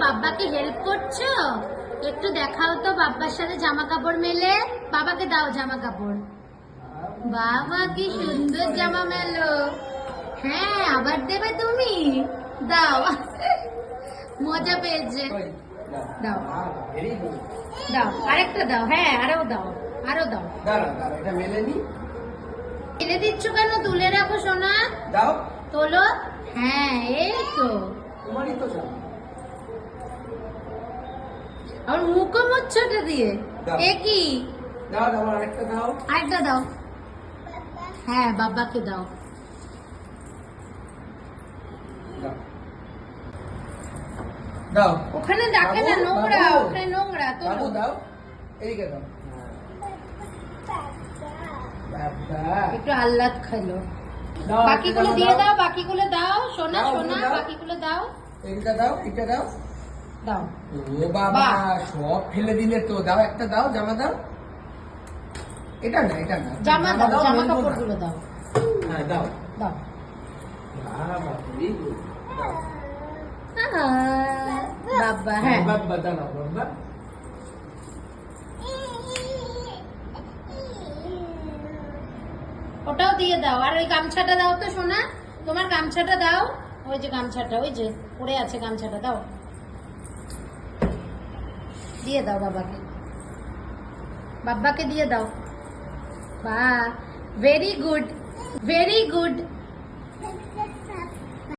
বাবাকে হেল্প করছো? একটু দেখাও তো বাবার সাথে জামা কাপড় মেলে। বাবাকে দাও জামা কাপড়। বাবা কি সুন্দর জামা মেলো। হ্যাঁ, আবার দেবে তুমি? দাও। মজা পেয়েছে। দাও দাও, আরেকটা দাও। হ্যাঁ, আরো দাও, আরো দাও। এটা মেলে নি। মেলে দিচ্ছ কেন? তুলে রাখো সোনা। দাও। তোলো। হ্যাঁ, এই তো। তোমারই তো জামা। আর মুখও মুচ্ছটা দিয়ে। দাও। এ কি? দাও দাও, আরেকটা দাও। আরেকটা দাও। হ্যাঁ, বাবাকে দাও। দাও। দাও। ওখানে ডাকে না, বাবু, নোংরা। বাবু। ওখানে নোংরা। বাবু তোলো। দাও, এইদিকে দাও। বাবা। একটু আহ্লাদ খাইলো। দাও, বাকিগুলো একটা দিয়ে জামা দাও, বাকিগুলো দাও। সোনা দাও, সোনা, দাও। বাকিগুলো দাও। এইটা দাও, এটা দাও। দাও। ও বাবা, বাহ। সব ফেলে দিলে তো। দাও, একটা দাও, জামা দাও। এটা না, এটা না। জামা দাও, জামা মেলবো না। কাপড়গুলো দাও। হ্যাঁ, দাও। দাও। বাবা, very good। দাও। বাবা, হ্যাঁ। বাবা, দাও, বাবা। ওটাও দিয়ে দাও। আর ওই গামছাটা দাও তো সোনা। তোমার গামছাটা দাও। ওই যে গামছাটা, ওই যে পড়ে আছে গামছাটা, দাও। দিয়ে দাও বাবাকে। বাবাকে দিয়ে দাও। বাহ, ভেরি গুড, ভেরি গুড।